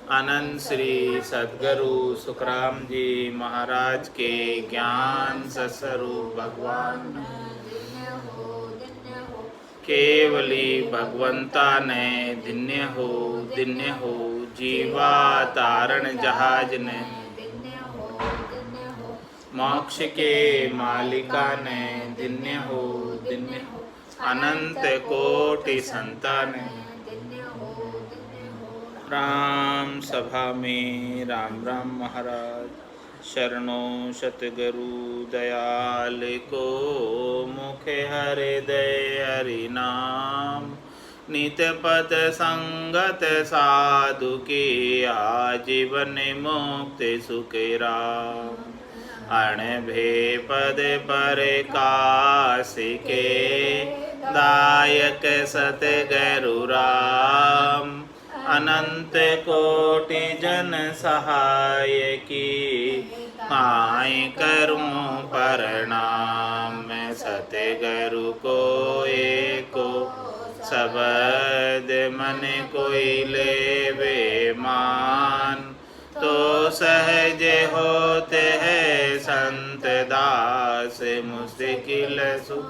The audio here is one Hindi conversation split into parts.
अनंत श्री सद्गुरु सुखराम जी महाराज के ज्ञान सस्वरूप भगवान केवली भगवंता ने दिन्य हो जीवा तारण जहाज ने मोक्ष के मालिका ने दिन्य हो अनंत कोटि संतान राम सभा में राम राम महाराज शरणों सतगुरु दयाल को मुख हृदय हरि नाम नित पद संगत साधु के आजीवन मुक्त सुख राम अण भे पद पर काश के दायक सतगुरु राम अनंत कोटि जन सहाय की आय करूं प्रणाम मैं सतगुरु को एको शब्द मन कोई लेवे मान तो सहज होते हैं संत दास मुश्किल सु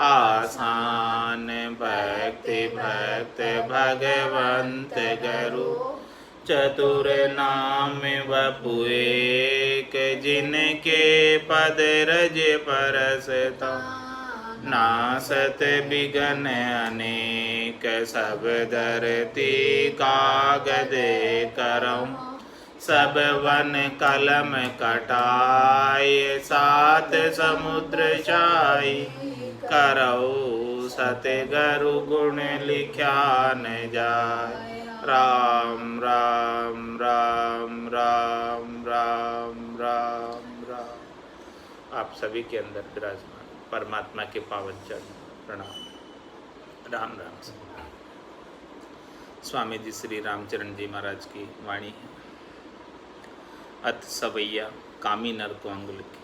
आसान भक्ति भक्त भगवंत गुरु चतुर नाम वपु एक जिनके पद रज परसता नासत बिघन अनेक सब धरती कागद करम सब वन कलम कटाए सात समुद्र छाई करौ सतगुरु गुण लिख्या न जाय राम राम राम राम राम राम राम। आप सभी के अंदर विराजमान परमात्मा के पावन चरण प्रणाम। राम राम। स्वामी जी श्री रामचरण जी महाराज की वाणी है। अत सवैया कामी नर को अंगुल के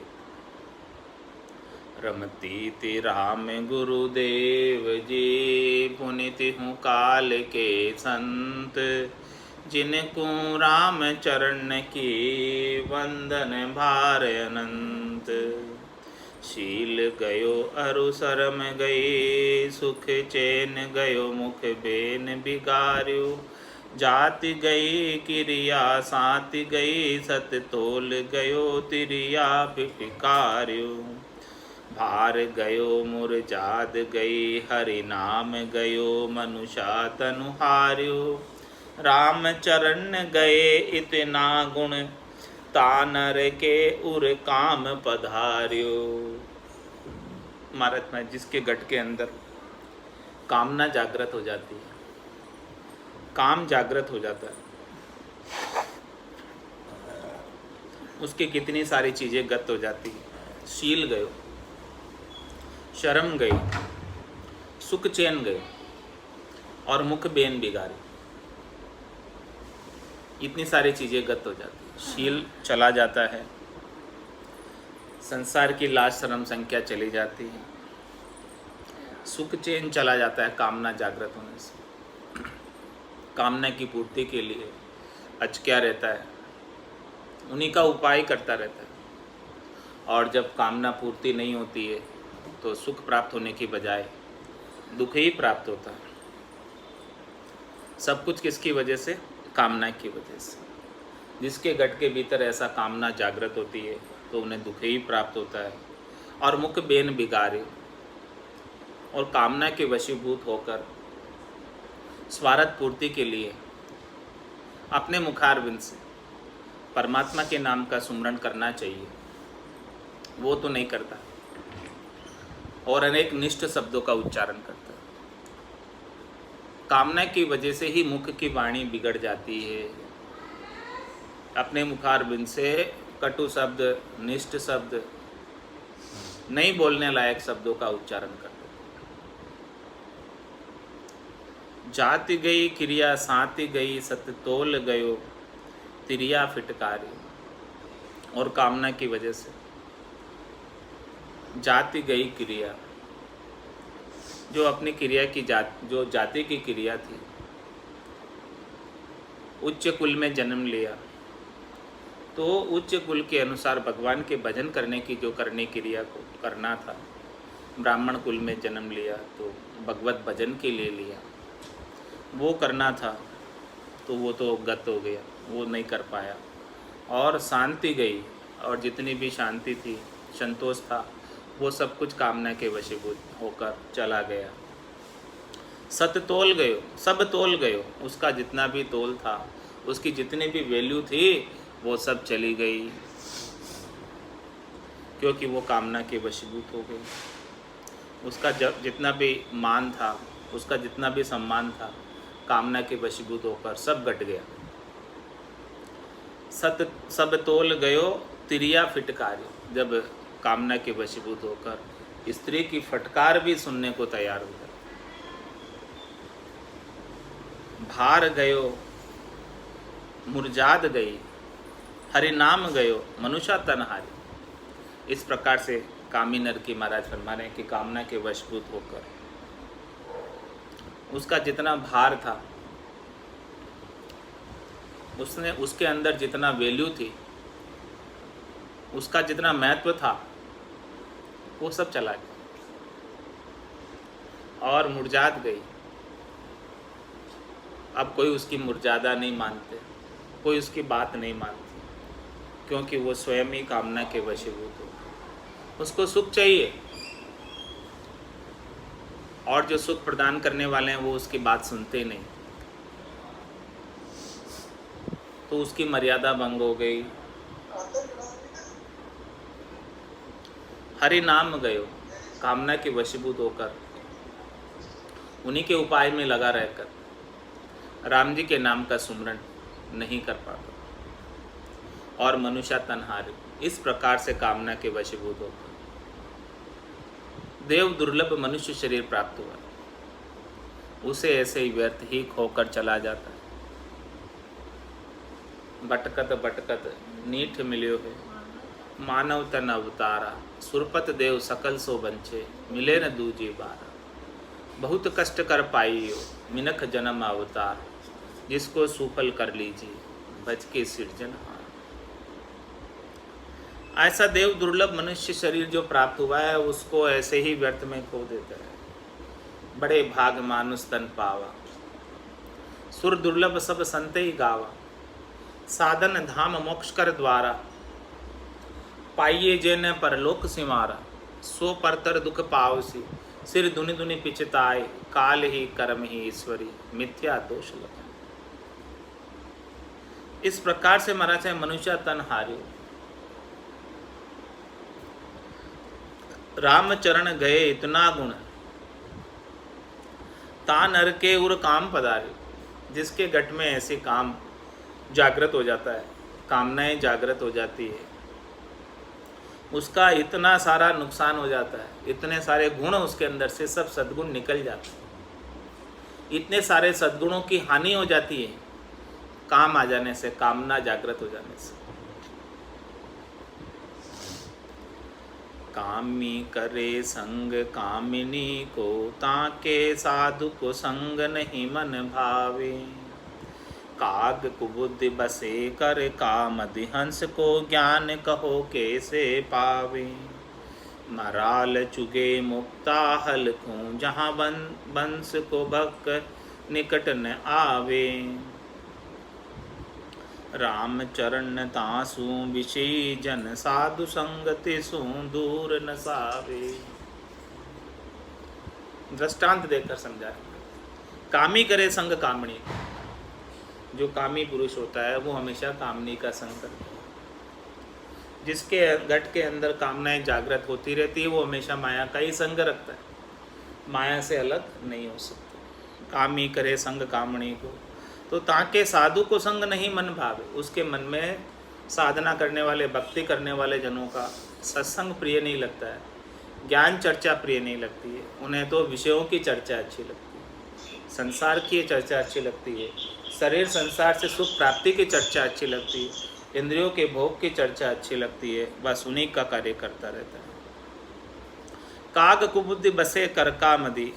रमती ति राम गुरुदेव जी पुनित हूँ काल के संत जिनको राम चरण की वंदन भार अनंत शील गयो अरु शरम गई सुख चैन गयो मुख बेन बिगार्यो जाति गई क्रिया सात गई सत तोल गयो तिरिया फिफिकार्यो भार गयो मुरझाद गई हरि नाम गयो मनुषा तनुहार्यो राम चरण गए इतना गुण तानर के उर काम पधार्यो। महाराज में जिसके गट के अंदर कामना जागृत हो जाती है, काम जागृत हो जाता है, उसकी कितनी सारी चीजें गत हो जाती है। शील गयो, शर्म गई, सुख चैन गए और मुख बेन बिगाड़ी, इतनी सारी चीजें गत हो जाती है। शील चला जाता है, संसार की लाज शर्म संख्या चली जाती है, सुख चैन चला जाता है कामना जागृत होने से। कामना की पूर्ति के लिए अचक्या रहता है, उन्हीं का उपाय करता रहता है। और जब कामना पूर्ति नहीं होती है तो सुख प्राप्त होने की बजाय दुख ही प्राप्त होता है। सब कुछ किसकी वजह से? कामना की वजह से। जिसके गट के भीतर ऐसा कामना जागृत होती है तो उन्हें दुख ही प्राप्त होता है और मुख बेन बिगाड़े और कामना के वशीभूत होकर स्वार्थ पूर्ति के लिए अपने मुखारविंद से परमात्मा के नाम का सुमरण करना चाहिए, वो तो नहीं करता और अनेक निष्ठ शब्दों का उच्चारण करता है। कामना की वजह से ही मुख की वाणी बिगड़ जाती है। अपने मुखारविंद से कटु शब्द, निष्ठ शब्द, नहीं बोलने लायक शब्दों का उच्चारण करता है। जाति गई क्रिया साति गई सत तोल गयो तिरिया फिटकारी। और कामना की वजह से जाति गई क्रिया, जो अपनी क्रिया की जो जाति की क्रिया थी उच्च कुल में जन्म लिया, तो उच्च कुल के अनुसार भगवान के भजन करने की जो करने क्रिया को करना था, ब्राह्मण कुल में जन्म लिया तो भगवत भजन के लिए लिया, वो करना था, तो वो तो गत हो गया, वो नहीं कर पाया। और शांति गई, और जितनी भी शांति थी, संतोष था, वो सब कुछ कामना के वशीभूत होकर चला गया। सत तोल गयो, सब तोल गयो, उसका जितना भी तोल था, उसकी जितनी भी वैल्यू थी, वो सब चली गई, क्योंकि वो कामना के वशीभूत हो गई। उसका जितना भी मान था, उसका जितना भी सम्मान था, कामना के वशीभूत होकर सब घट गया। सत सब तोल गयो तिरिया फिटकारी, जब कामना के वशीभूत होकर स्त्री की फटकार भी सुनने को तैयार हो गया। भार गयो मुरझाद गई, हरि नाम गयो मनुष्य तनहारी। इस प्रकार से कामी नर की महाराज फरमा रहे हैं कि कामना के वशीभूत होकर उसका जितना भार था, उसने उसके अंदर जितना वैल्यू थी, उसका जितना महत्व था, वो सब चला गया और मुरझात गई। अब कोई उसकी मुरझादा नहीं मानते, कोई उसकी बात नहीं मानते, क्योंकि वो स्वयं ही कामना के वशीभूत हो। उसको सुख चाहिए, और जो सुख प्रदान करने वाले हैं वो उसकी बात सुनते नहीं, तो उसकी मर्यादा भंग हो गई। हरि नाम गयो, कामना के वशीभूत होकर उन्हीं के उपाय में लगा रहकर राम जी के नाम का सुमरण नहीं कर पाता, और मनुष्य तनहारी, इस प्रकार से कामना के वशीभूत होकर देव दुर्लभ मनुष्य शरीर प्राप्त हुआ, उसे ऐसे ही व्यर्थ ही खोकर चला जाता है। भटकत भटकत नीठ मिल्यो है, मानव तन अवतारा, सुरपत देव सकल सो बंचे, मिले न दूजी बारा। बहुत कष्ट कर पाइयो मिनख जन्म अवतार, जिसको सुफल कर लीजिए बच के सिरजनहार। ऐसा देव दुर्लभ मनुष्य शरीर जो प्राप्त हुआ है, उसको ऐसे ही व्यर्थ में खो देता है। बड़े भाग मानुष तन पावा, सुर दुर्लभ सब संत ही गावा। साधन धाम मोक्ष कर द्वारा, पाइये जेन परलोक सिमारा। सो परतर दुख पावसी, सिर धुनि धुनि पिछताए। काल ही कर्म ही ईश्वरी, मिथ्या दोष लगा। इस प्रकार से महाराज है मनुष्य तन हार्यो। राम चरण गए इतना गुण, ता नर के उर काम पधारे। जिसके घट में ऐसे काम जागृत हो जाता है, कामनाएं जागृत हो जाती है, उसका इतना सारा नुकसान हो जाता है, इतने सारे गुण उसके अंदर से सब सद्गुण निकल जाते हैं, इतने सारे सद्गुणों की हानि हो जाती है काम आ जाने से, कामना जागृत हो जाने से। कामी करे संग कामिनी को, ताके साधु को संग नहीं मन भावे। काग कुबुद्धि बसे कर कामदि, हंस को ज्ञान कहो कैसे पावे। मराल चुगे मुक्ता हल को, जहाँ बंस को भक निकट न आवे। राम चरण तासु विषय जन, साधु संगति सु दूर न सावे। दृष्टांत देकर समझा। कामी करे संग कामणी, जो कामी पुरुष होता है वो हमेशा कामनी का संग करता है। जिसके घट के अंदर कामनाएं जागृत होती रहती है, वो हमेशा माया का ही संग रखता है, माया से अलग नहीं हो सकता। कामी करे संग कामणी को, तो ताके साधु को संग नहीं मन भावे। उसके मन में साधना करने वाले, भक्ति करने वाले जनों का सत्संग प्रिय नहीं लगता है, ज्ञान चर्चा प्रिय नहीं लगती है। उन्हें तो विषयों की चर्चा अच्छी लगती है, संसार की चर्चा अच्छी लगती है, शरीर संसार से सुख प्राप्ति की चर्चा अच्छी लगती है, इंद्रियों के भोग की चर्चा अच्छी लगती है। बस उन्हीं का कार्य करता रहता है। काग कुबुद्धि बसे कर कामदी,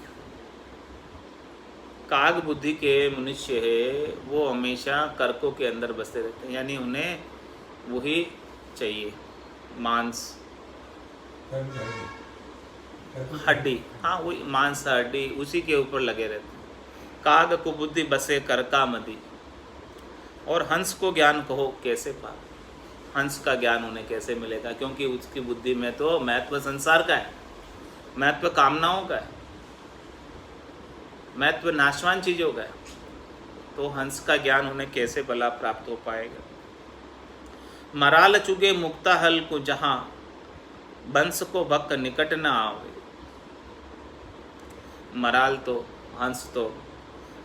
काग बुद्धि के मनुष्य है वो हमेशा कर्कों के अंदर बसते रहते हैं, यानी उन्हें वही चाहिए, मांस हड्डी, हाँ वही मांस हड्डी, उसी के ऊपर लगे रहते हैं। काग को बुद्धि बसे करका मदी। और हंस को ज्ञान कहो कैसे पा, हंस का ज्ञान उन्हें कैसे मिलेगा, क्योंकि उसकी बुद्धि में तो महत्व संसार का है, महत्व कामनाओं का है, महत्व नाशवान चीज़ों का है, तो हंस का ज्ञान उन्हें कैसे भला प्राप्त हो पाएगा। मराल चुगे मुक्ता हल को जहाँ बंस को भक्क निकट न आवे। मराल तो हंस तो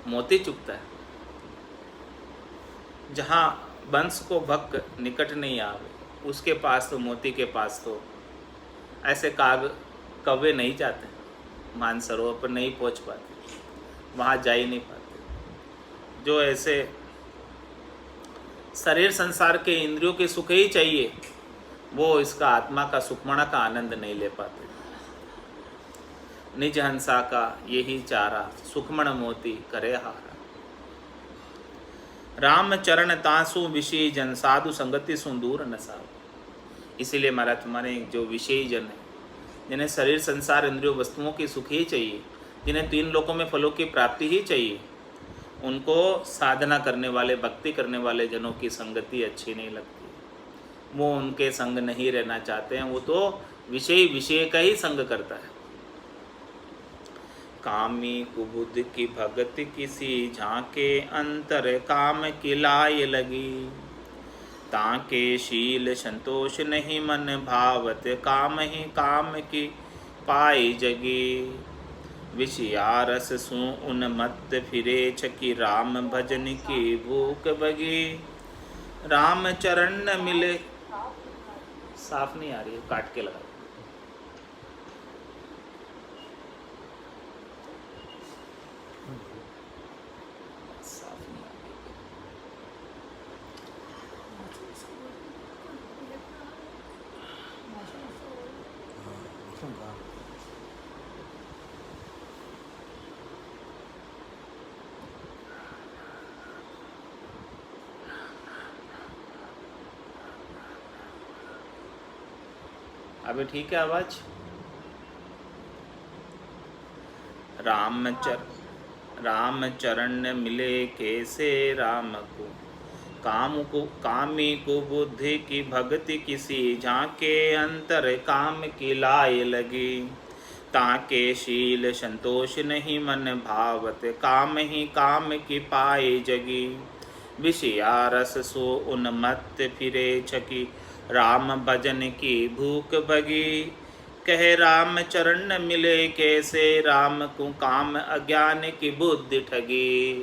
मोती चुगता है, जहाँ बंस को भक्क निकट नहीं आवे, उसके पास तो मोती के पास तो ऐसे काग कौवे नहीं जाते, मानसरोवर पर नहीं पहुँच पाते, वहाँ जा ही नहीं पाते। जो ऐसे शरीर संसार के इंद्रियों के सुख ही चाहिए, वो इसका आत्मा का सुखमणा का आनंद नहीं ले पाते। निज हंसा का यही चारा, सुखमण मोती करे हारा। राम चरण तासु विषय जन, साधु संगति सुंदूर न साधु। इसीलिए महाराज तुम्हारे जो विषयी जन है, जिन्हें शरीर संसार इंद्रियों वस्तुओं की सुख ही चाहिए, जिन्हें तीन लोकों में फलों की प्राप्ति ही चाहिए, उनको साधना करने वाले, भक्ति करने वाले जनों की संगति अच्छी नहीं लगती, वो उनके संग नहीं रहना चाहते हैं, वो तो विषय का ही संग करता है। कामी कुबुद्ध की भगति किसी, झांके अंतर काम की लाय लगी। ताके शील संतोष नहीं मन भावत, काम ही काम की पाई जगी। विषयारस सु उन्मत्त फिरे, छकी राम भजन की भूख बगी। राम चरण न मिले, साफ नहीं आ रही है, काट के लगा। साफ नहीं आ रही। अभी ठीक है आवाज। राम चरण मिले कैसे राम को, कामी को बुद्धि की भक्ति किसी, झांके अंतर काम की लाय लगी। ताके शील संतोष नहीं मन भावत, काम ही काम की पाए जगी। विषयारस सो उन्मत्त फिरे, छकी राम भजन की भूख भगी। कह राम चरण न मिले कैसे, राम को काम अज्ञान की बुद्धि ठगी।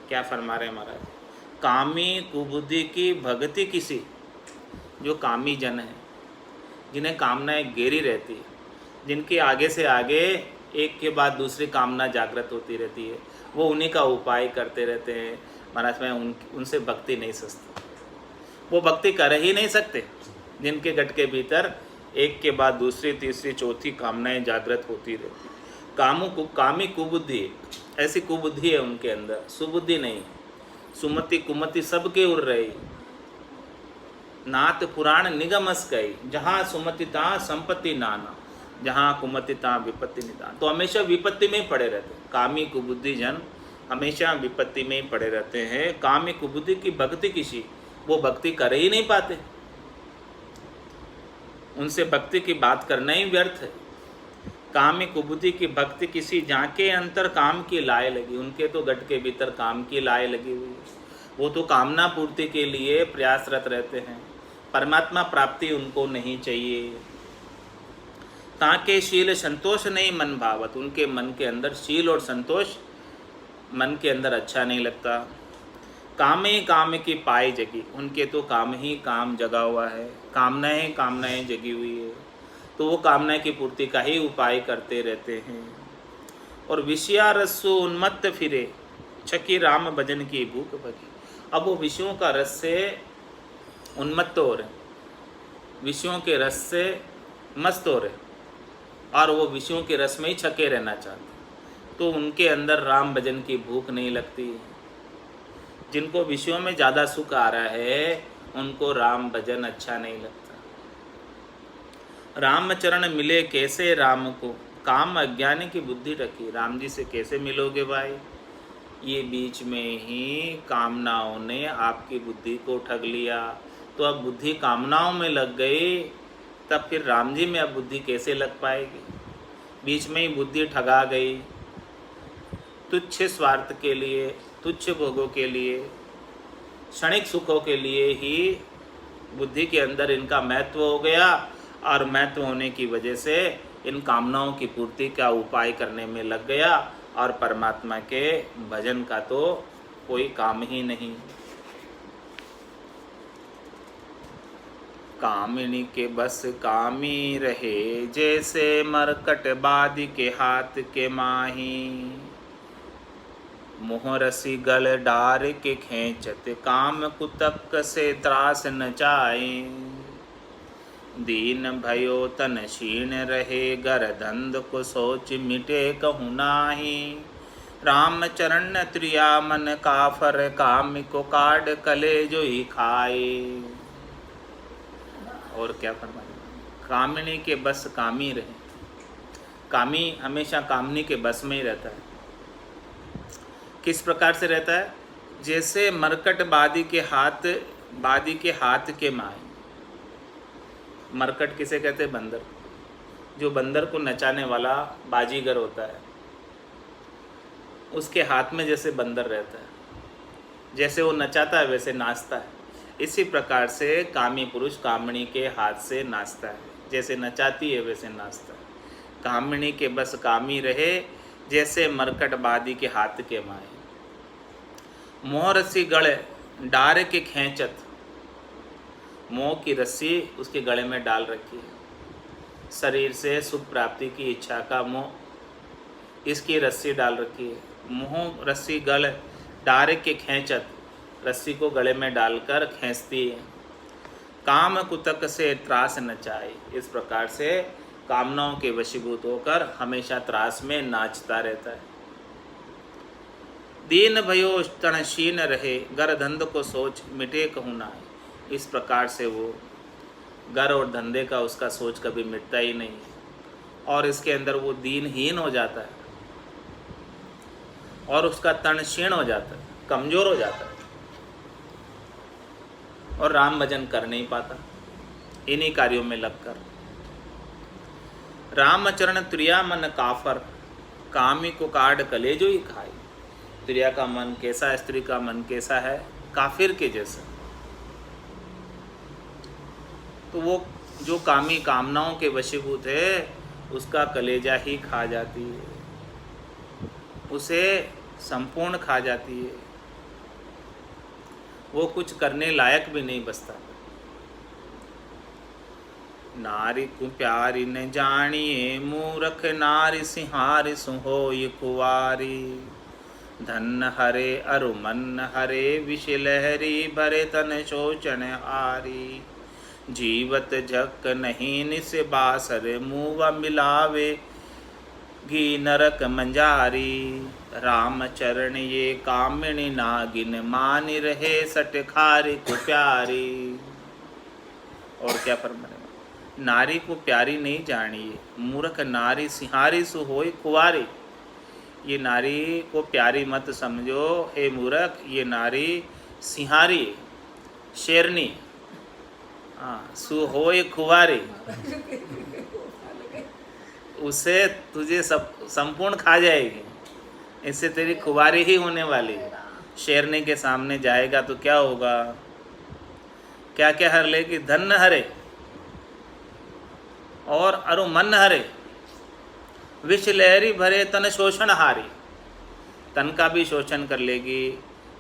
क्या फरमा रहे महाराज, कामी कुबुद्धि की भक्ति किसी, जो कामी जन है, जिन्हें कामनाएं घेरी रहती है, जिनके आगे से आगे एक के बाद दूसरी कामना जागृत होती रहती है, वो उन्हीं का उपाय करते रहते हैं। महाराज में उनसे भक्ति नहीं सस्ती, वो भक्ति कर ही नहीं सकते जिनके गट के भीतर एक के बाद दूसरी तीसरी चौथी कामनाएं जागृत होती रहती। कामी कुबुद्धि, ऐसी कुबुद्धि है उनके अंदर, सुबुद्धि नहीं। सुमति कुमति सबके उड़ रही, नाथ पुराण निगमस गई। जहाँ सुमति तहाँ संपत्ति नाना, जहाँ कुमति तहाँ विपत्ति निदान। तो हमेशा विपत्ति में ही पड़े रहते हैं कामी कुबुद्धि जन, हमेशा विपत्ति में ही पड़े रहते हैं। कामी कुबुद्धि की भक्ति किसी, वो भक्ति कर ही नहीं पाते, उनसे भक्ति की बात करना ही व्यर्थ है। कामी कुबुद्धि की भक्ति किसी, झांके अंतर काम की लाय लगी। उनके तो गट के भीतर काम की लाय लगी हुई है, वो तो कामना पूर्ति के लिए प्रयासरत रहते हैं, परमात्मा प्राप्ति उनको नहीं चाहिए। ताके शील संतोष नहीं मन भावत, उनके मन के अंदर शील और संतोष मन के अंदर अच्छा नहीं लगता। काम ही काम की पाई जगी, उनके तो काम ही काम जगा हुआ है, कामनाएं जगी हुई है, तो वो कामना की पूर्ति का ही उपाय करते रहते हैं। और विषयारसो उन्मत्त फिरे, छकी राम भजन की भूख भगी। अब वो विषयों का रस से उन्मत्त हो रहे, विषयों के रस से मस्त हो रहे, और वो विषयों के रस में ही छके रहना चाहते, तो उनके अंदर राम भजन की भूख नहीं लगती। जिनको विषयों में ज़्यादा सुख आ रहा है उनको राम भजन अच्छा नहीं लगता। रामचरण मिले कैसे राम को, काम अज्ञानी की बुद्धि रखी। राम जी से कैसे मिलोगे भाई? ये बीच में ही कामनाओं ने आपकी बुद्धि को ठग लिया, तो अब बुद्धि कामनाओं में लग गई, तब फिर राम जी में अब बुद्धि कैसे लग पाएगी? बीच में ही बुद्धि ठगा गई। तुच्छ स्वार्थ के लिए, तुच्छ भोगों के लिए, क्षणिक सुखों के लिए ही बुद्धि के अंदर इनका महत्व हो गया, और महत्व होने की वजह से इन कामनाओं की पूर्ति का उपाय करने में लग गया, और परमात्मा के भजन का तो कोई काम ही नहीं। कामिनी के बस कामी रहे, जैसे मरकट बादी के हाथ के माही। मोह रसी गल डार के खेचत, काम कुतक से त्रास न जाए। दीन भयो तन क्षीण रहे, गर धंध को सोच मिटे कहु नाही। राम चरण त्रिया मन काफर, काम को काट कले जो ही खाए। और क्या फरमाया? कामिनी के बस कामी रहे। कामी हमेशा कामनी के बस में ही रहता है। किस प्रकार से रहता है? जैसे मरकट बादी के हाथ के माए। मरकट किसे कहते हैं? बंदर। जो बंदर को नचाने वाला बाजीगर होता है, उसके हाथ में जैसे बंदर रहता है, जैसे वो नचाता है वैसे नाचता है। इसी प्रकार से कामी पुरुष कामिनी के हाथ से नाचता है, जैसे नचाती है वैसे नाचता है। कामिनी के बस कामी रहे, जैसे मरकट बादी के हाथ के माए। मोह रस्सी गले डारे के खेचत, मोह की रस्सी उसके गले में डाल रखी है। शरीर से सुख प्राप्ति की इच्छा का मोह, इसकी रस्सी डाल रखी है। मोह रस्सी गल डारे के खेचत, रस्सी को गले में डालकर खींचती है। काम कुतक से त्रास नचाए, इस प्रकार से कामनाओं के वशीभूत होकर हमेशा त्रास में नाचता रहता है। दीन भयो तन क्षीण रहे, गर धंध को सोच मिटे कहूँ ना। इस प्रकार से वो घर और धंधे का उसका सोच कभी मिटता ही नहीं, और इसके अंदर वो दीनहीन हो जाता है, और उसका तन क्षीण हो जाता है, कमज़ोर हो जाता है, और राम भजन कर नहीं पाता इन्हीं कार्यों में लगकर। रामचरण त्रिया मन काफर, कामी को काट कलेजो ही खाए। त्रिया का मन कैसा है? स्त्री का मन कैसा है? काफिर के जैसा। तो वो जो कामी कामनाओं के वशीभूत है, उसका कलेजा ही खा जाती है, उसे संपूर्ण खा जाती है। वो कुछ करने लायक भी नहीं बचता। नारी को प्यारी न जानिए, मूर्ख नारी सिंहारी सुहोई कुवारी। धन हरे अरु मन हरे, विष लहरी भरे तन शोचन हारी। जीवत झक नहीं निस बासर, मुँह मिलावे घी नरक मंजारी। राम चरण ये कामिनी नागिन, मानी रहे सट खारी को प्यारी। और क्या फरमाया? नारी को प्यारी नहीं जानिए, मूर्ख नारी सिंहारी सु होई कुवारी। ये नारी को प्यारी मत समझो हे मूर्ख, ये नारी सिंहारी, शेरनी, सु होई कुवारी, उसे तुझे सब संपूर्ण खा जाएगी। इससे तेरी खुबारी ही होने वाली है। शेरनी के सामने जाएगा तो क्या होगा? क्या क्या हर लेगी? धन हरे और अरु मन हरे, विष लहरी भरे तन शोषण हारी। तन का भी शोषण कर लेगी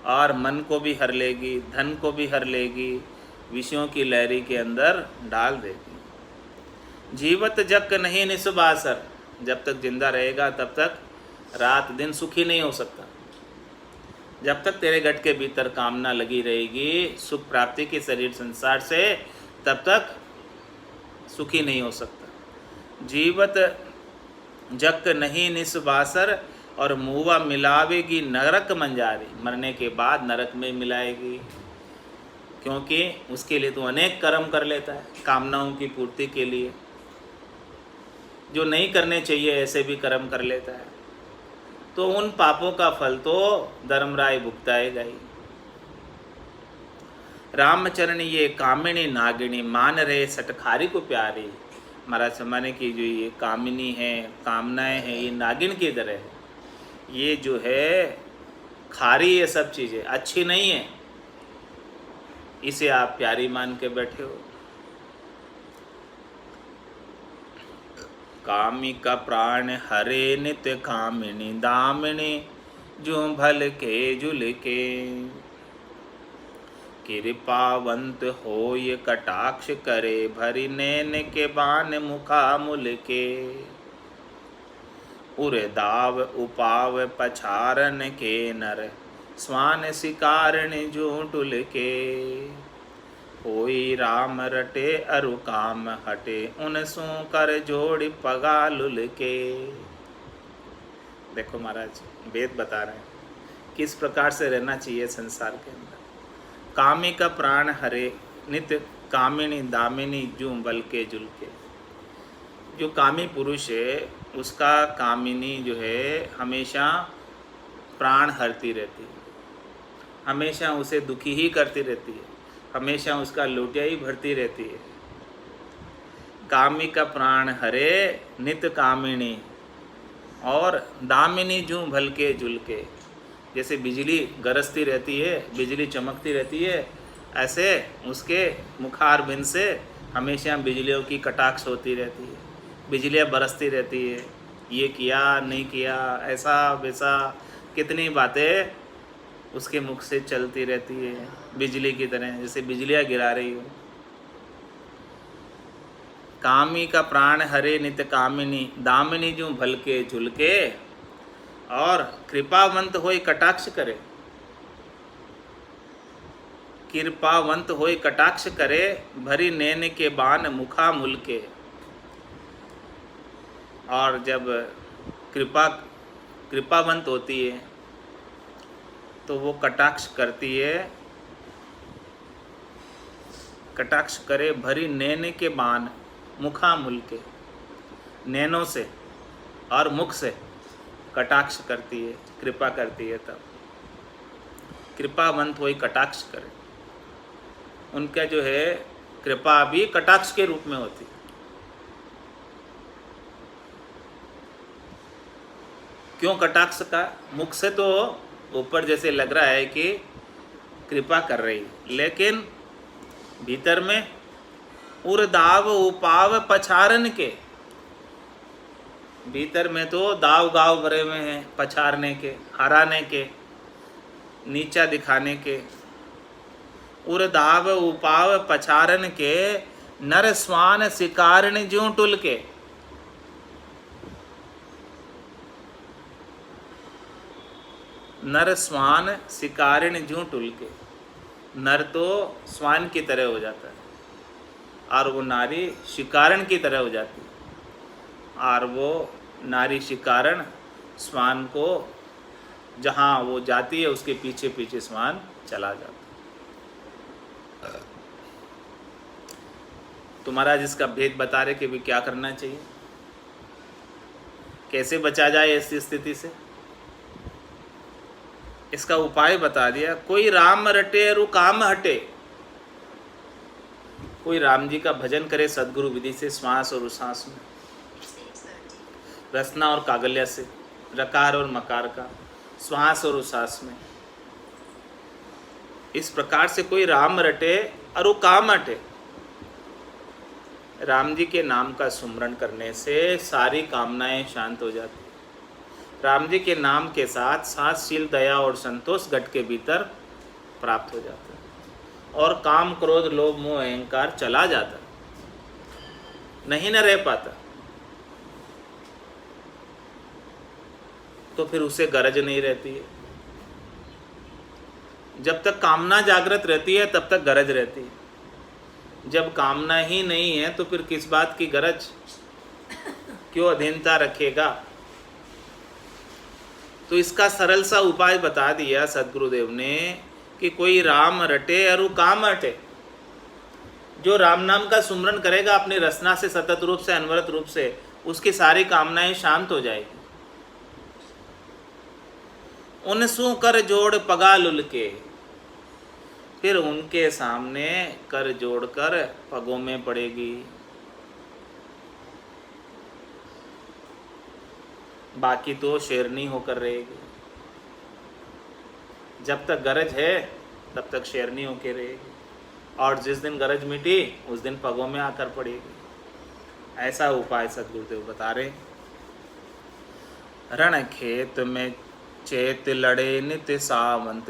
और मन को भी हर लेगी, धन को भी हर लेगी, विषयों की लहरी के अंदर डाल देगी। जीवत जग नहीं निस्बासर, जब तक जिंदा रहेगा तब तक रात दिन सुखी नहीं हो सकता। जब तक तेरे गट के भीतर कामना लगी रहेगी सुख प्राप्ति की शरीर संसार से, तब तक सुखी नहीं हो सकता। जीवत जग नहीं निस्बासर, और मुआ मिलावेगी नरक मंजारी, मरने के बाद नरक में मिलाएगी, क्योंकि उसके लिए तो अनेक कर्म कर लेता है कामनाओं की पूर्ति के लिए, जो नहीं करने चाहिए ऐसे भी कर्म कर लेता है, तो उन पापों का फल तो धर्मराय भुगताएगा ही। रामचरण ये कामिनी नागिनी, मान रहे सटखारी को प्यारी। महाराज समाने की जो ये कामिनी है, कामनाएं हैं, ये नागिन की तरह है। ये जो है खारी, ये सब चीज़ें अच्छी नहीं है, इसे आप प्यारी मान के बैठे हो। कामी का प्राण हरे नित्य कामिनी दामिनी, जो भल के जुल के कृपावंत हो ये कटाक्ष करे, भरी नैन के बान मुखा मुल के उर दाव उपाव पछारन के नर, स्वान शिकारन झूठुल के होई राम रटे अरु काम हटे, उन सू कर जोड़ पगालुल के। देखो महाराज वेद बता रहे हैं किस प्रकार से रहना चाहिए संसार के अंदर। कामी का प्राण हरे नित्य कामिनी दामिनी, जू बल के जुल के। जो कामी पुरुष है उसका कामिनी जो है हमेशा प्राण हरती रहती है, हमेशा उसे दुखी ही करती रहती है, हमेशा उसका लोटिया ही भरती रहती है। कामी का प्राण हरे नित्य कामिनी, और दामिनी जू भल के जुल के। जैसे बिजली गरजती रहती है, बिजली चमकती रहती है, ऐसे उसके मुखार बिंद से हमेशा बिजलियों की कटाक्ष होती रहती है, बिजलियाँ बरसती रहती है। ये किया नहीं किया, ऐसा वैसा, कितनी बातें उसके मुख से चलती रहती है बिजली की तरह, जैसे बिजलियाँ गिरा रही हो। कामी का प्राण हरे नित्य कामिनी, दामिनी जू भल के झुल के, और कृपावंत होय कटाक्ष करे, कृपावंत होय कटाक्ष करे, भरी नैन के बान मुखा मुल के। और जब कृपावंत होती है तो वो कटाक्ष करती है, कटाक्ष करे भरी नैन के बान मुखा मुल के, नैनों से और मुख से कटाक्ष करती है, कृपा करती है। तब कृपावंत होई कटाक्ष करे, उनका जो है कृपा भी कटाक्ष के रूप में होती है। क्यों कटाक्ष का? मुख से तो ऊपर जैसे लग रहा है कि कृपा कर रही है, लेकिन भीतर में उर्दाव उपाव पछारन के, भीतर में तो दाव गाव भरे हुए हैं, पछारने के, हराने के, नीचा दिखाने के। उर्दाव उपाव पछारन के, नर स्वान शिकारन ज्यों टुल के। नर स्वान शिकारिण ज्यों टुल के। नर तो स्वान की तरह हो जाता है और वो नारी शिकारण की तरह हो जाती है, और वो नारी शिकारण स्वान को जहाँ वो जाती है उसके पीछे पीछे स्वान चला जाता है। तो महाराज इसका भेद बता रहे कि भी क्या करना चाहिए, कैसे बचा जाए ऐसी स्थिति से। इसका उपाय बता दिया। कोई राम रटे अरु काम हटे, कोई राम जी का भजन करे सदगुरु विधि से, श्वास और उश्वास में, रसना और कागल्या से, रकार और मकार का, श्वास और उश्वास में। इस प्रकार से कोई राम रटे अरु काम हटे। राम जी के नाम का सुमरण करने से सारी कामनाएं शांत हो जाती। राम जी के नाम के साथ साथ शील, दया और संतोष घट के भीतर प्राप्त हो जाता है, और काम क्रोध लोभ मोह अहंकार चला जाता, नहीं न रह पाता। तो फिर उसे गरज नहीं रहती है। जब तक कामना जागृत रहती है तब तक गरज रहती है। जब कामना ही नहीं है तो फिर किस बात की गरज, क्यों अधीनता रखेगा। तो इसका सरल सा उपाय बता दिया सदगुरुदेव ने कि कोई राम रटे और काम हटे। जो राम नाम का सुमरन करेगा अपनी रसना से, सतत रूप से, अनवरत रूप से, उसकी सारी कामनाएं शांत हो जाएगी। उनसू कर जोड़ पगा लुल के, फिर उनके सामने कर जोड़कर पगों में पड़ेगी। बाकी तो शेरनी होकर रहेगी। जब तक गरज है तब तक शेरनी होकर रहेगी, और जिस दिन गरज मिटी उस दिन पगों में आकर पड़ेगी। ऐसा उपाय सदगुरुदेव बता रहे। रण खेत में चेत लड़े नित सावंत,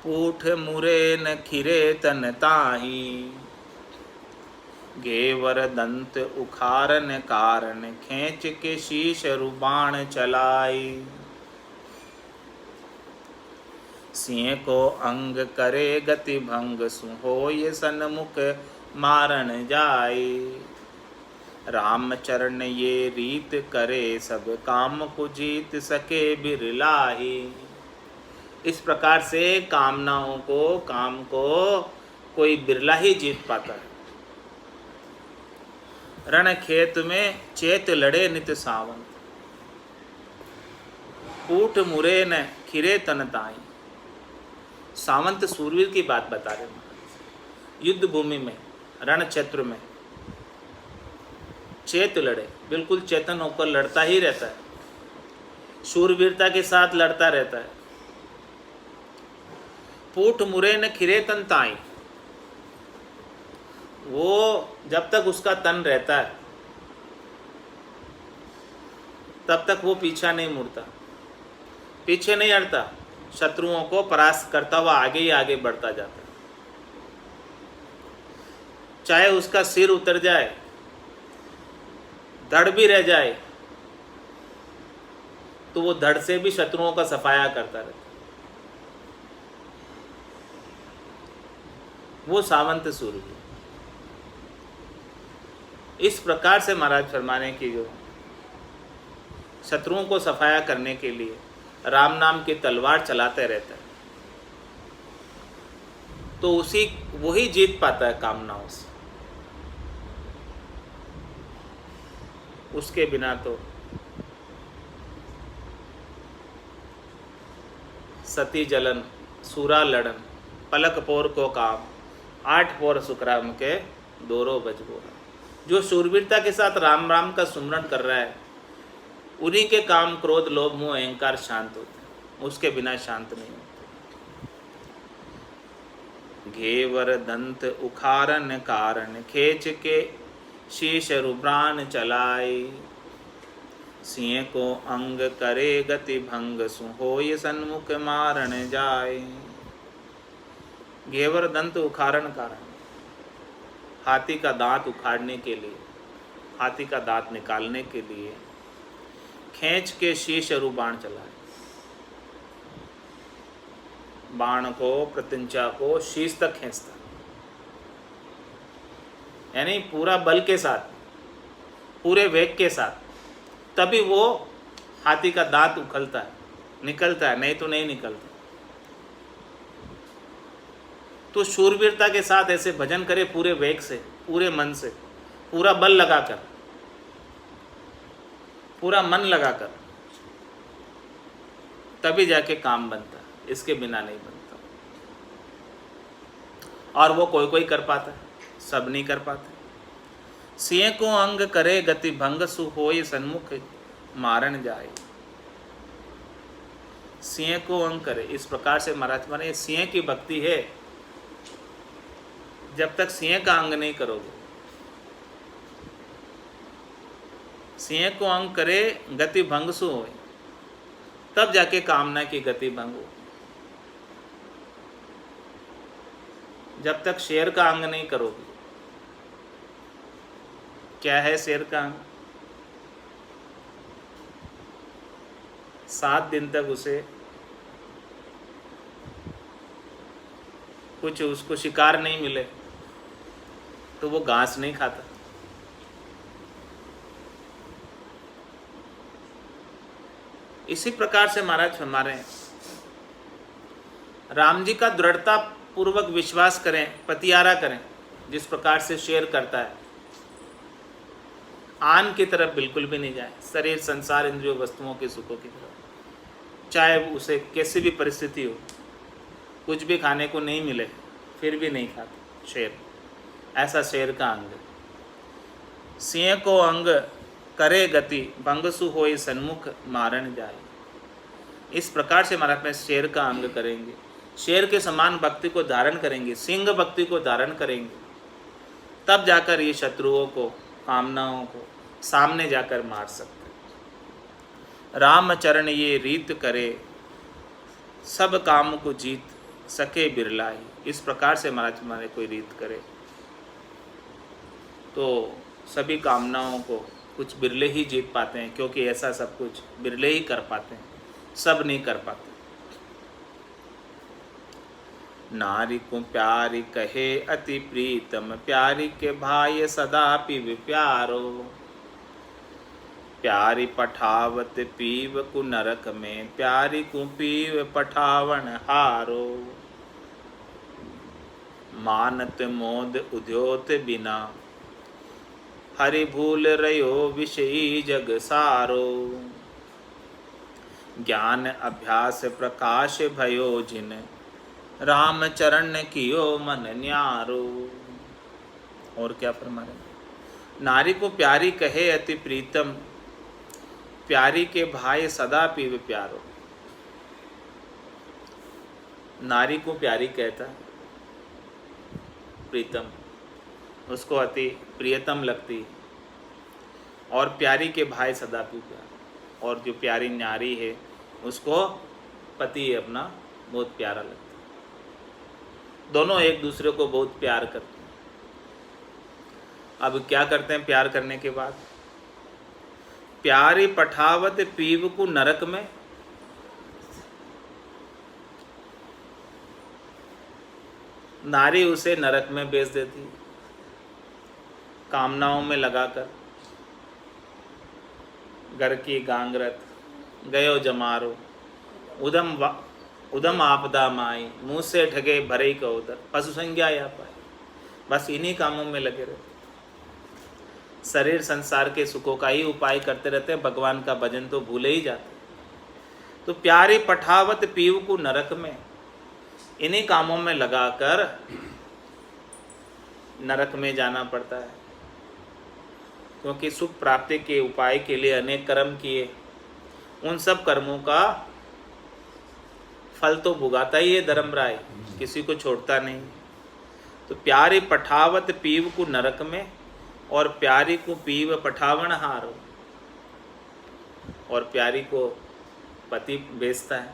पूठ मुरे न खिरे तन ताही। घेवर दंत उखारन कारण, खींच के शीश रुबाण चलाई। सिंह को अंग करे गति भंग, होय सन्मुख मारन जाई। राम चरण ये रीत करे, सब काम को जीत सके बिरलाही। इस प्रकार से कामनाओं को, काम को कोई बिरला ही जीत पाता है। रण खेत में चेत लड़े नित सावंत, पूठ मुरे न खिरे तन ताई। सावंत सूरवीर की बात बता रहे हैं। युद्ध भूमि में, रण क्षेत्र में चेत लड़े, बिल्कुल चेतन होकर लड़ता ही रहता है, शूरवीरता के साथ लड़ता रहता है। पूठ मुरे न खिरे तन ताई, वो जब तक उसका तन रहता है तब तक वो पीछा नहीं मुड़ता, पीछे नहीं हटता, शत्रुओं को परास्त करता हुआ आगे ही आगे बढ़ता जाता है। चाहे उसका सिर उतर जाए, धड़ भी रह जाए, तो वो धड़ से भी शत्रुओं का सफाया करता रहता है। वो सावंत सूरवीर। इस प्रकार से महाराज फरमाने की जो शत्रुओं को सफाया करने के लिए राम नाम की तलवार चलाते रहता है, तो वही जीत पाता है कामनाओं से। उसके बिना तो सती जलन, सूरा लड़न, पलक पोर को काम, 8 पोर सुखराम के दोरो बजबोरा। जो शूरवीरता के साथ राम राम का सुमरण कर रहा है, उन्हीं के काम, क्रोध, लोभ, मोह, अहंकार शांत होते हैं, उसके बिना शांत नहीं होते। घेवर दंत उखारन कारण, खींच के शीश रुब्रान चलाई। सिंह को अंग करे गति भंग, होय सन्मुख मारन जाए। घेवर दंत उखारन कारण, हाथी का दांत उखाड़ने के लिए, हाथी का दांत निकालने के लिए खींच के शीश रुबाण चलाए। बाण को, प्रत्यंचा को शीश तक खींचता, यानी पूरा बल के साथ, पूरे वेग के साथ, तभी वो हाथी का दांत उखलता है, निकलता है, नहीं तो नहीं निकलता। तो शूरवीरता के साथ ऐसे भजन करे, पूरे वेग से, पूरे मन से, पूरा बल लगाकर, पूरा मन लगाकर, तभी जाके काम बनता है, इसके बिना नहीं बनता। और वो कोई कोई कर पाता है, सब नहीं कर पाते। सिंह को अंग करे गति भंग, होय सन्मुख मारन जाए। सिंह को अंग करे, इस प्रकार से महाराज माने सिंह की भक्ति है। जब तक सिंह का अंग नहीं करोगे, सिंह को अंग करे गति भंग सु होए, तब जाके कामना की गति भंग हो। जब तक शेर का अंग नहीं करोगे, क्या है शेर का अंग? 7 दिन तक उसे कुछ, उसको शिकार नहीं मिले तो वो घास नहीं खाता। इसी प्रकार से महाराज हमारे राम जी का दृढ़ता पूर्वक विश्वास करें, पतियारा करें, जिस प्रकार से शेर करता है। आन की तरफ बिल्कुल भी नहीं जाए, शरीर संसार इंद्रियों वस्तुओं के सुखों की तरफ, चाहे उसे कैसी भी परिस्थिति हो, कुछ भी खाने को नहीं मिले फिर भी नहीं खाता शेर। ऐसा शेर का अंग। सिंह को अंग करे गति, भंगसु होई सन्मुख मारण जाए। इस प्रकार से महाराज में शेर का अंग करेंगे, शेर के समान भक्ति को धारण करेंगे, सिंह भक्ति को धारण करेंगे, तब जाकर ये शत्रुओं को, कामनाओं को सामने जाकर मार सकते। रामचरण ये रीत करे, सब काम को जीत सके बिरला ही। इस प्रकार से महाराज हमारे कोई रीत करे तो सभी कामनाओं को कुछ बिरले ही जीत पाते हैं, क्योंकि ऐसा सब कुछ बिरले ही कर पाते हैं, सब नहीं कर पाते। नारी को प्यारी कहे अति प्रीतम, प्यारी के भाई सदा पीव प्यारो। प्यारी पठावत पीव कु नरक में, प्यारी को पीव पठावन हारो। मानत मोद उद्योत बिना, हरि भूल रयो विषयी जग सारो। ज्ञान अभ्यास प्रकाश भयो जिन, राम चरण कियो मन न्यारो। और क्या फरमा रहे? नारी को प्यारी कहे अति प्रीतम, प्यारी के भाई सदा पीव प्यारो। नारी को प्यारी कहता है, प्रीतम, उसको अति प्रियतम लगती, और प्यारी के भाई सदा पीव प्यारो। और जो प्यारी नारी है उसको पति अपना बहुत प्यारा लगता है। दोनों एक दूसरे को बहुत प्यार करते हैं। अब क्या करते हैं प्यार करने के बाद? प्यारी पठावत पीव को नरक में, नारी उसे नरक में बेच देती, कामनाओं में लगाकर। घर की गांगरत गयो जमारो, उदम आपदा माई, मुँह से ठगे भरे का उदर, पशु संज्ञा या पाए। बस इन्हीं कामों में लगे रहते, शरीर संसार के सुखों का ही उपाय करते रहते हैं, भगवान का भजन तो भूले ही जाते। तो प्यारे पठावत पीव को नरक में, इन्हीं कामों में लगाकर नरक में जाना पड़ता है, क्योंकि सुख प्राप्ति के उपाय के लिए अनेक कर्म किए, उन सब कर्मों का फल तो भुगाता ही है धर्मराय, किसी को छोड़ता नहीं। तो प्यारी पठावत पीव को नरक में, और प्यारी को पीव पठावन हारो। और प्यारी को पति बेचता है,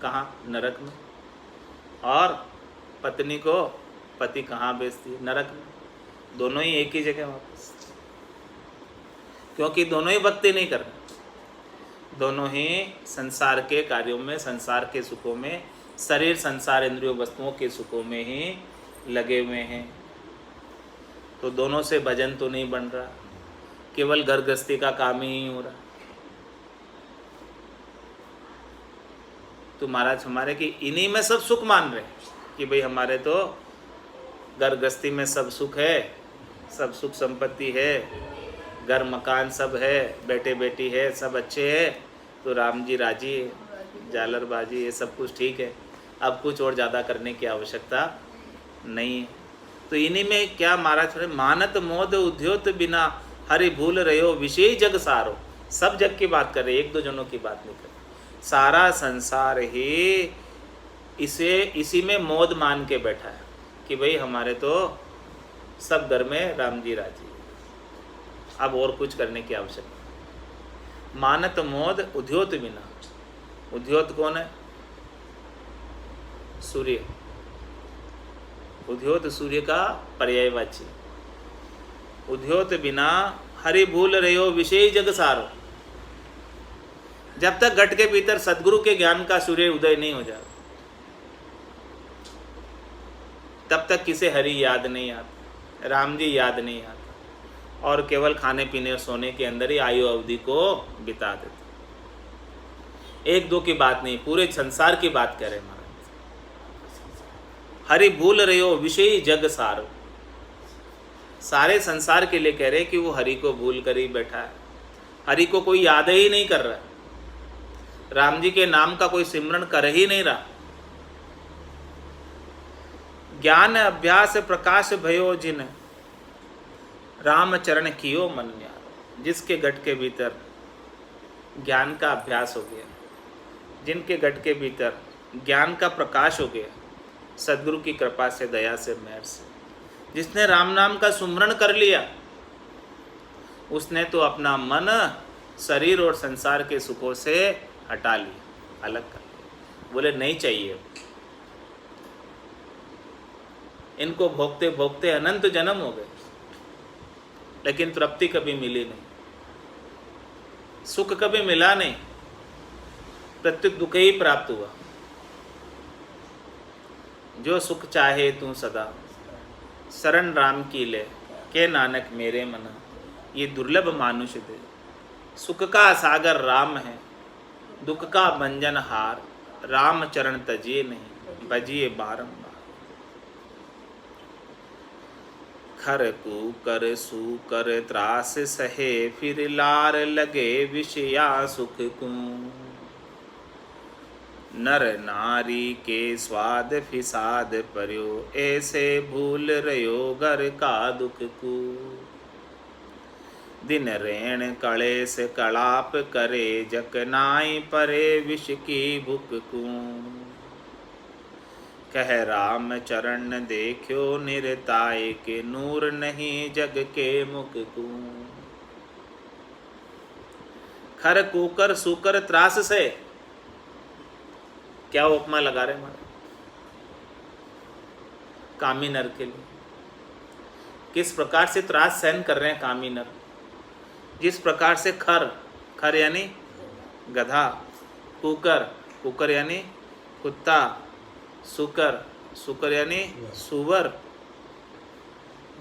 कहाँ? नरक में। और पत्नी को पति कहाँ बेचती है? नरक में। दोनों ही एक ही जगह वापस, क्योंकि दोनों ही भक्ति नहीं कर रहे, दोनों ही संसार के कार्यों में, संसार के सुखों में, शरीर संसार इंद्रियों वस्तुओं के सुखों में ही लगे हुए हैं। तो दोनों से भजन तो नहीं बन रहा, केवल घर गृहस्थी का काम ही हो रहा। तो महाराज हमारे कि इन्हीं में सब सुख मान रहे कि भाई हमारे तो घर गृहस्थी में सब सुख है, सब सुख संपत्ति है, घर मकान सब है, बेटे बेटी है, सब अच्छे है, तो राम जी राजी है, जालरबाजी ये सब कुछ ठीक है, अब कुछ और ज़्यादा करने की आवश्यकता नहीं है। तो इन्हीं में क्या महाराज, मानत मोद उद्योत बिना, हरि भूल रहो विषय जग सारो। सब जग की बात कर रहे, एक दो जनों की बात नहीं कर रहे। सारा संसार ही इसी में मोद मान के बैठा है कि भाई हमारे तो सब घर में राम जी राजी, अब और कुछ करने की आवश्यकता। मानत मोद उद्योत बिना, उद्योत कौन है? सूर्य। उद्योत सूर्य का पर्यायवाची। उद्योत बिना हरि भूल रहो विषय जग सारो। जब तक घट के भीतर सदगुरु के ज्ञान का सूर्य उदय नहीं हो जाता, तब तक किसे हरि याद नहीं आता, राम जी याद नहीं आता, और केवल खाने पीने और सोने के अंदर ही आयु अवधि को बिता देते। एक दो की बात नहीं, पूरे संसार की बात कह रहे महाराज। हरि भूल रहे हो विषयी जग सारो, सारे संसार के लिए कह रहे कि वो हरि को भूल कर ही बैठा है, हरि को कोई याद ही नहीं कर रहा, राम जी के नाम का कोई सिमरन कर ही नहीं रहा। ज्ञान अभ्यास प्रकाश भयो जिन, राम चरण कियो मन न्यारो। जिसके गट के भीतर ज्ञान का अभ्यास हो गया, जिनके गट के भीतर ज्ञान का प्रकाश हो गया, सदगुरु की कृपा से, दया से, मेहर से, जिसने राम नाम का सुमरण कर लिया, उसने तो अपना मन शरीर और संसार के सुखों से हटा लिया, अलग कर लिया। बोले नहीं चाहिए, इनको भोगते भोगते अनंत जन्म हो गए, लेकिन तृप्ति कभी मिली नहीं, सुख कभी मिला नहीं, प्रत्युत दुख ही प्राप्त हुआ। जो सुख चाहे तू सदा, शरण राम की ले, के नानक मेरे मन, ये दुर्लभ मानुष दे। सुख का सागर राम है, दुख का भंजन हार, राम चरण तजिए नहीं, बजिए बारंबार। खर कू कर सू कर त्रास सहे, फिर लार लगे विषया सुख को। नर नारी के स्वाद फिसाद पर्यो, ऐसे भूल रयो घर का दुख को। दिन रेण कलेस कलाप करे, जकनाई परे विष की भुक को। कह राम चरण देखो निरताय के, नूर नहीं जग के मुख को। खर कूकर सूकर त्रास से, क्या उपमा लगा रहे हमारे कामी नर के लिए? किस प्रकार से त्रास सहन कर रहे हैं कामी नर? जिस प्रकार से खर, खर यानी गधा, कुकर, कुकर यानी कुत्ता, सुकर, सुकर यानी सुवर,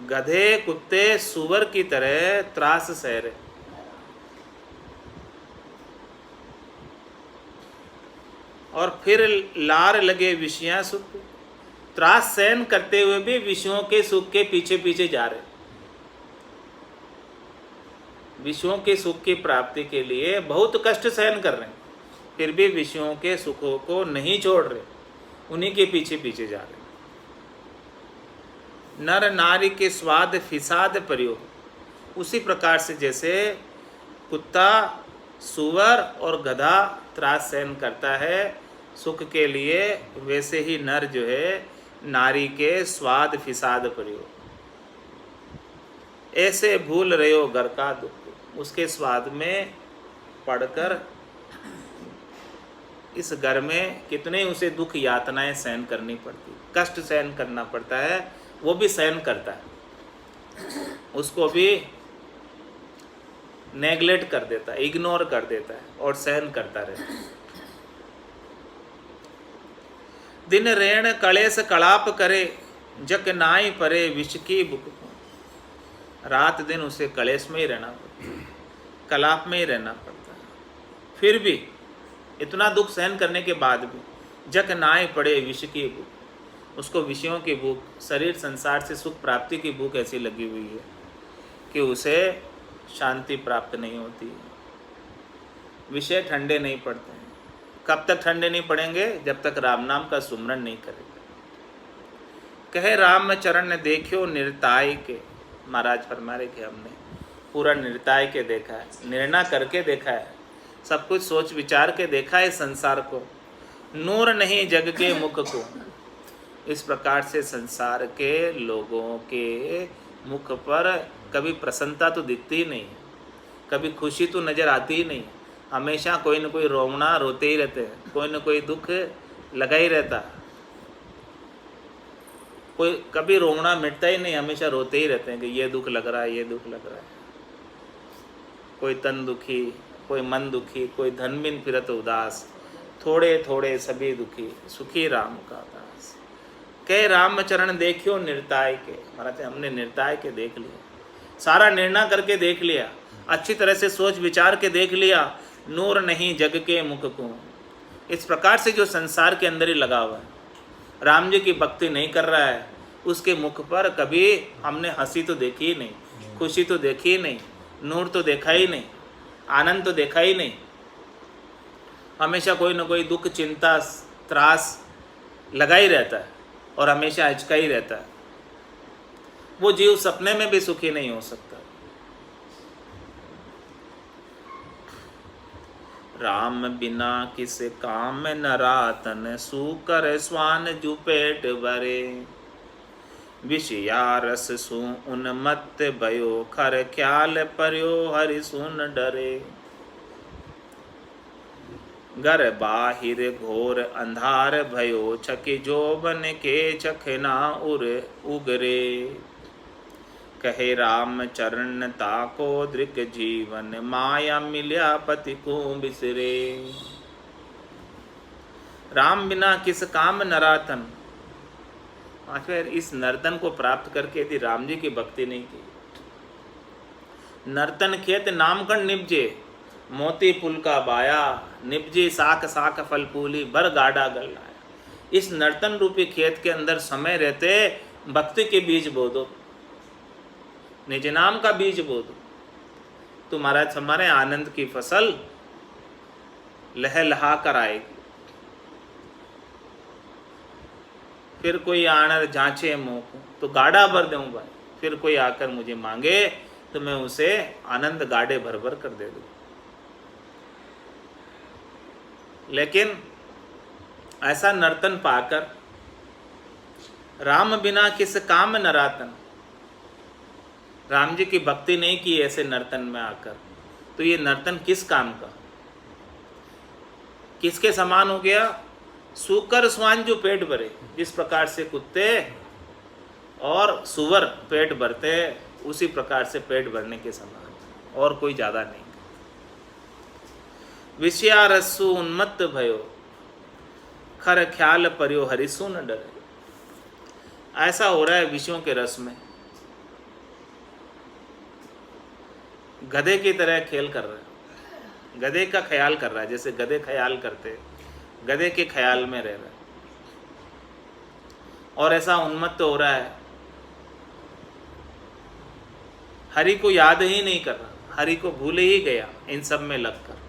गधे कुत्ते सुवर की तरह त्रास सह रहे। और फिर लार लगे विषया सुख, त्रास सहन करते हुए भी विषयों के सुख के पीछे पीछे जा रहे। विषयों के सुख की प्राप्ति के लिए बहुत कष्ट सहन कर रहे हैं, फिर भी विषयों के सुखों को नहीं छोड़ रहे, उन्हीं के पीछे पीछे जा रहे। नर नारी के स्वाद फिसाद प्रयोग, उसी प्रकार से जैसे कुत्ता, सुअर और गधा त्रास सहन करता है सुख के लिए, वैसे ही नर जो है नारी के स्वाद फिसाद प्रयोग। ऐसे भूल रहे हो घर का दुख, उसके स्वाद में पड़कर इस घर में कितने उसे दुख यातनाएं सहन करनी पड़ती, कष्ट सहन करना पड़ता है, वो भी सहन करता है, उसको भी नेग्लेक्ट कर देता है, इग्नोर कर देता है और सहन करता रहता है। दिन रेण कलेस कलाप करे, जक नाई परे विष की बुक। रात दिन उसे कलेश में ही रहना पड़ता है, कलाप में ही रहना पड़ता है, फिर भी इतना दुख सहन करने के बाद भी जक नाई पड़े विष की भूख, उसको विषयों की भूख, शरीर संसार से सुख प्राप्ति की भूख ऐसी लगी हुई है कि उसे शांति प्राप्त नहीं होती। विषय ठंडे नहीं पड़ते हैं। कब तक ठंडे नहीं पड़ेंगे? जब तक राम नाम का सुमरण नहीं करेगा। कहे राम चरण देखियो निर्ताय के, महाराज फरमा रहे कि हमने पूरा निर्ताय के देखा है, निर्णय करके देखा है, सब कुछ सोच विचार के देखा है संसार को। नूर नहीं जग के मुख को, इस प्रकार से संसार के लोगों के मुख पर कभी प्रसन्नता तो दिखती ही नहीं, कभी खुशी तो नज़र आती ही नहीं, हमेशा कोई न कोई रोना रोते ही रहते हैं, कोई न कोई दुख लगा ही रहता, कोई कभी रोना मिटता ही नहीं, हमेशा रोते ही रहते हैं कि ये दुख लग रहा है, ये दुख लग रहा है। कोई तन दुखी, कोई मन दुखी, कोई धन बिन फिरत उदास, थोड़े थोड़े सभी दुखी, सुखी राम का दास। कह राम चरण देखियो निर्ताय के, महाराज हमने निर्ताय के देख लिया, सारा निर्णय करके देख लिया, अच्छी तरह से सोच विचार के देख लिया। नूर नहीं जग के मुख को, इस प्रकार से जो संसार के अंदर ही लगा हुआ है, राम जी की भक्ति नहीं कर रहा है, उसके मुख पर कभी हमने हंसी तो देखी ही नहीं, खुशी तो देखी ही नहीं, नूर तो देखा ही नहीं, आनंद तो देखा ही नहीं। हमेशा कोई ना कोई दुख, चिंता, त्रास लगा ही रहता है और हमेशा हिचका ही रहता है। वो जीव सपने में भी सुखी नहीं हो सकता। राम बिना किस काम न रातन, सूकर स्वान जु पेट भरे। विषया रस सु उन्मत्त भयो, खर ख्याल पर्यो हरि सुन डरे। घर बाहिर घोर अंधार भयो, छकी जोबन के चखना उगरे। कहे राम चरण ताको दृक जीवन, माया मिल्या पति को बिसरे। राम बिना किस काम नरातन। फिर इस नर्तन को प्राप्त करके यदि राम जी की भक्ति नहीं की, नर्तन खेत नामकण निपजे, मोती पुल का बाया, निपजी साख साख फल फूली, बर गाड़ा गल लाया। इस नर्तन रूपी खेत के अंदर समय रहते भक्ति के बीज बो दो, निज नाम का बीज बो दो, तो महाराज हमारे आनंद की फसल लहलहा कर आएगी। फिर कोई आनर जांचे मुँह को, तो गाड़ा भर दूँ भाई। फिर कोई आकर मुझे मांगे तो मैं उसे आनंद गाड़े भर भर कर दे दूँ। लेकिन ऐसा नर्तन पाकर, राम बिना किस काम नरातन, राम जी की भक्ति नहीं की ऐसे नर्तन में आकर, तो ये नर्तन किस काम का, किसके समान हो गया? सूकर स्वान जो पेट भरे। जिस प्रकार से कुत्ते और सुअर पेट भरते हैं, उसी प्रकार से पेट भरने के समान, और कोई ज़्यादा नहीं। विषया रस्सु उन्मत्त भयो, खर ख्याल पर्यो हरिसु न डरे। ऐसा हो रहा है विषयों के रस में, गधे की तरह खेल कर रहा है, गधे का ख्याल कर रहा है, जैसे गधे ख्याल करते, गधे के ख्याल में रह रहा है। और ऐसा उन्मत्त हो रहा है, हरि को याद ही नहीं कर रहा, हरि को भूल ही गया इन सब में लगकर।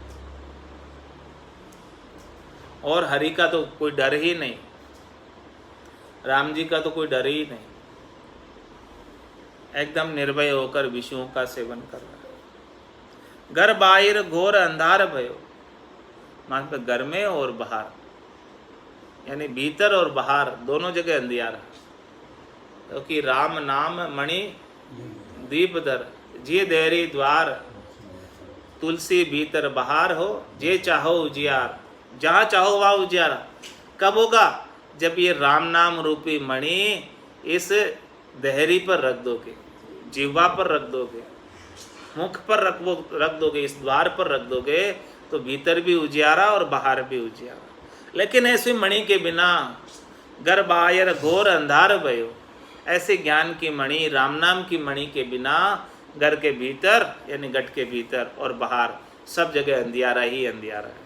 और हरि का तो कोई डर ही नहीं, राम जी का तो कोई डर ही नहीं, एकदम निर्भय होकर विषयों का सेवन कर रहा है। घर बाहिर घोर अंधार भयो, मान पे घर में और बाहर, यानी भीतर और बाहर दोनों जगह अंधियारा। क्योंकि राम नाम मणि दीप दर, जे देरी द्वार, तुलसी भीतर बाहर हो, जे चाहो उजियार। जहाँ चाहो वहाँ उजियारा। कब होगा? जब ये राम नाम रूपी मणि इस देहरी पर रख दोगे, जिह्वा पर रख दोगे, मुख पर रख दोगे, इस द्वार पर रख दोगे, तो भीतर भी उजियारा और बाहर भी उजियारा। लेकिन ऐसी मणि के बिना घर बाहर घोर अंधार भयो, ऐसे ज्ञान की मणि, राम नाम की मणि के बिना घर के भीतर यानी गट के भीतर और बाहर सब जगह अंधियारा ही अंधियारा है।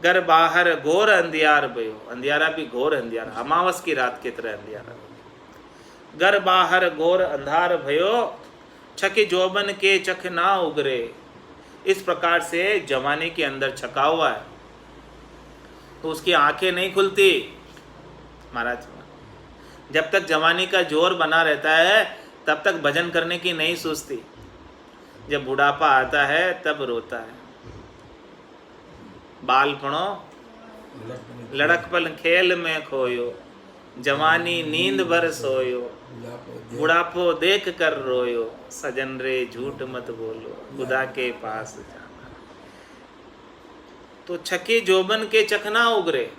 घर बाहर घोर अंधियार भयो, अंधियारा भी घोर अंधियारा, अमावस की रात की तरह अंधियारा। घर बाहर घोर अंधार भयो, छके जोबन के चख ना उगरे। इस प्रकार से जवानी के अंदर छका हुआ है, तो उसकी आंखें नहीं खुलती महाराज। जब तक जवानी का जोर बना रहता है तब तक भजन करने की नहीं सोचती। जब बुढ़ापा आता है तब रोता है। बालपणो लड़कपन खेल में खोयो, जवानी नींद भर सोयो, बुढ़ापो देख कर रोयो, सजन रे झूठ मत बोलो, खुदा के पास जाना। तो छके जोबन के चखना उगरे।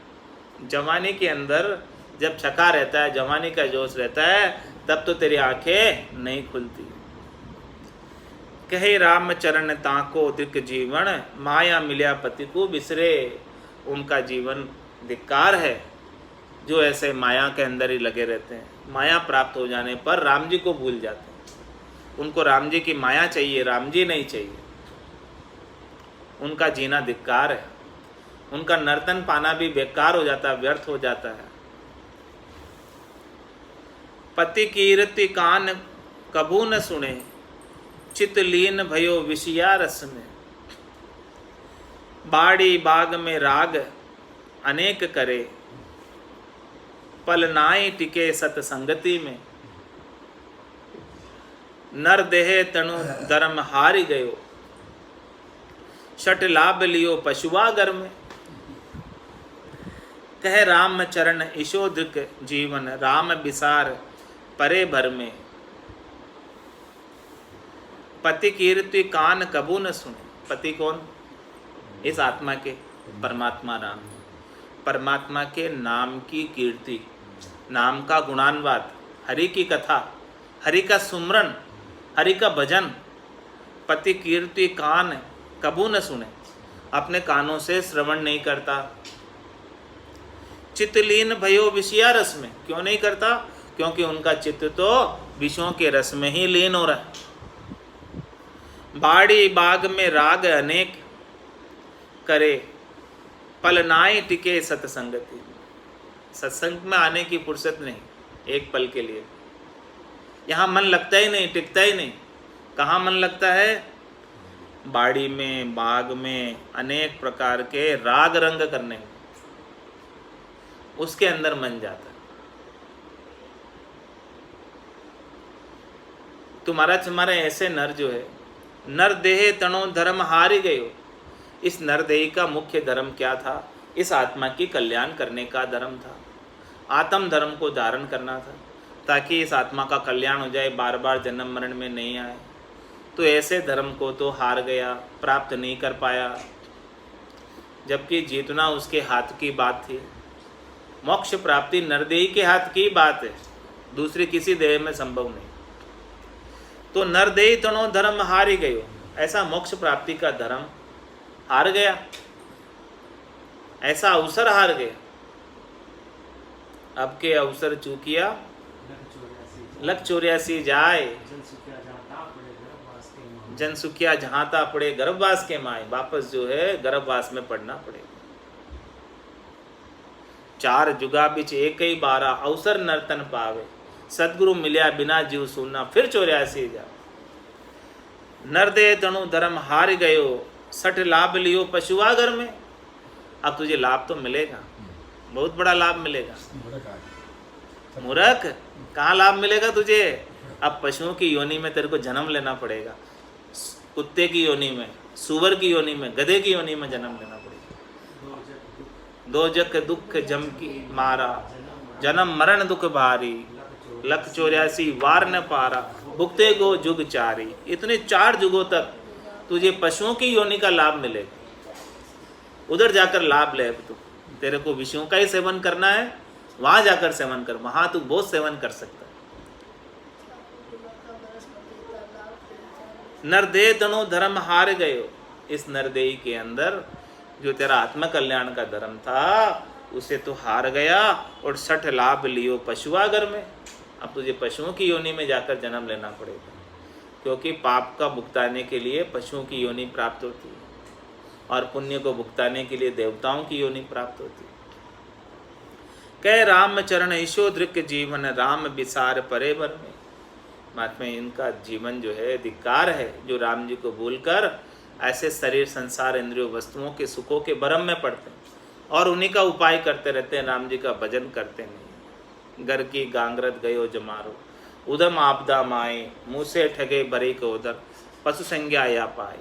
जवानी के अंदर जब छका रहता है, जवानी का जोश रहता है, तब तो तेरी आंखें नहीं खुलती। कहे राम चरण ताको दिक जीवन, माया मिल्या पति को बिसरे। उनका जीवन धिक्कार है जो ऐसे माया के अंदर ही लगे रहते हैं। माया प्राप्त हो जाने पर राम जी को भूल जाते हैं। उनको राम जी की माया चाहिए, राम जी नहीं चाहिए। उनका जीना धिक्कार है। उनका नर्तन पाना भी बेकार हो जाता है, व्यर्थ हो जाता है। पति कीर्ति कान कबू न सुने, चित लीन भयो विषया रस में। बाड़ी बाग में राग अनेक करे, पल नाई टिके सतसंगति में। नर देह तनु धर्म हारि गयो, शट लाभ लियो पशुआगर में। कह राम चरण ईशोदृक जीवन, राम बिसार परे भर में। पति कीर्ति कान कबू न सुने। पति कौन? इस आत्मा के परमात्मा राम। परमात्मा के नाम की कीर्ति, नाम का गुणानवाद, हरि की कथा, हरि का सुमरन, हरि का भजन। पति कीर्ति कान कबू न सुने, अपने कानों से श्रवण नहीं करता। चित्तलीन भयो विषया रस में। क्यों नहीं करता? क्योंकि उनका चित्त तो विषयों के रस में ही लीन हो रहा है। बाड़ी बाग में राग अनेक करे, पल नाई टिके सत्संगति। सत्संग में आने की फुर्सत नहीं एक पल के लिए। यहाँ मन लगता ही नहीं, टिकता ही नहीं। कहाँ मन लगता है? बाड़ी में, बाग में, अनेक प्रकार के राग रंग करने में, उसके अंदर मन जाता है। तुम्हारा ऐसे नर जो है, नर देह तणो धर्म हारि गयो। इस नरदेह का मुख्य धर्म क्या था? इस आत्मा की कल्याण करने का धर्म था। आत्म धर्म को धारण करना था, ताकि इस आत्मा का कल्याण हो जाए, बार बार जन्म मरण में नहीं आए। तो ऐसे धर्म को तो हार गया, प्राप्त नहीं कर पाया, जबकि जीतना उसके हाथ की बात थी। मोक्ष प्राप्ति नरदेही के हाथ की बात है, दूसरी किसी देह में संभव नहीं। तो नरदेही तणो धर्म हारि गयो, ऐसा मोक्ष प्राप्ति का धर्म हार गया, ऐसा अवसर हार गया। अब के अवसर चूकिया लख 84 जाए, जन सुखिया जहाँ ता पड़े गर्भवास के माए। वापस जो है गर्भवास में पड़ना पड़ेगा। 4 जुगा बिच एक ही बारा, अवसर नर्तन पावे। सदगुरु मिलिया बिना जीव सुनना, फिर 84 जा। नरदेह तणु धर्म हार गयो, सठ लाभ लियो पशुआगर में। अब तुझे लाभ तो मिलेगा, बहुत बड़ा लाभ मिलेगा। मूर्ख, कहाँ लाभ मिलेगा तुझे? अब पशुओं की योनि में तेरे को जन्म लेना पड़ेगा, कुत्ते की योनि में, सूअर की योनि में, गधे की योनि में जन्म लेना पड़ेगा। दो जग दुख जम की मारा, जन्म मरण दुख भारी। लख 84 वार न पारा, भुगते गो जुग चारी। इतने 4 जुगों तक तुझे पशुओं की योनि का लाभ मिलेगा। उधर जाकर लाभ ले। तू, तेरे को विषयों का ही सेवन करना है, वहां जाकर सेवन कर, वहां तू बहुत सेवन कर सकता है। नरदेह तणु धर्म हार गयो। इस नरदेही के अंदर जो तेरा आत्म कल्याण का धर्म था, उसे तो हार गया, और 60 लाभ लियो पशुआगर में। अब तुझे पशुओं की योनि में जाकर जन्म लेना पड़ेगा, क्योंकि पाप का भुगताने के लिए पशुओं की योनि प्राप्त होती है, और पुण्य को भुगताने के लिए देवताओं की योनि प्राप्त होती है। कह राम चरण ईशोदृक जीवन, राम बिसार परे भर में। महात्मा, इनका जीवन जो है धिक्कार है, जो राम जी को भूलकर ऐसे शरीर, संसार, इंद्रियों, वस्तुओं के सुखों के भरम में पड़ते हैं, और उन्हीं का उपाय करते रहते हैं, राम जी का भजन करते नहीं। घर की गांगरत गयो जमारो, उदम आपदा माए, मुँह से ठगे भरे को उधर, पशु संज्ञा या पाई।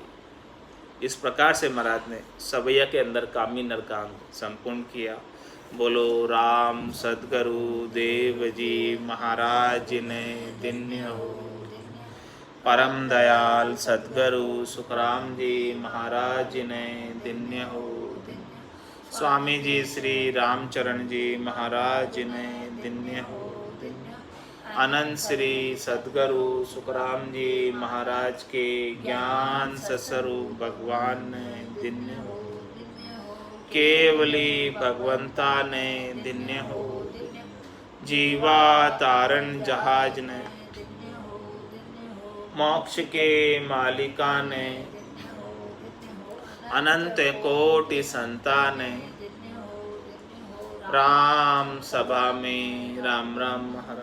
इस प्रकार से महाराज ने सवैया के अंदर कामी नरकांग संपूर्ण किया। बोलो राम सद्गुरु देव जी महाराज ने धन्य हो। परम दयाल सद्गुरु सुखराम जी महाराज ने धन्य हो। स्वामी जी श्री रामचरण जी महाराज ने धन्य हो। अनंत श्री सद्गुरु सुखराम जी महाराज के ज्ञान स्वरूप भगवान ने धन्य हो। केवली भगवंता ने धन्य हो। जीवा तारण जहाज ने, मोक्ष के मालिका ने, अनंत कोटि संताने राम सभा में राम राम हर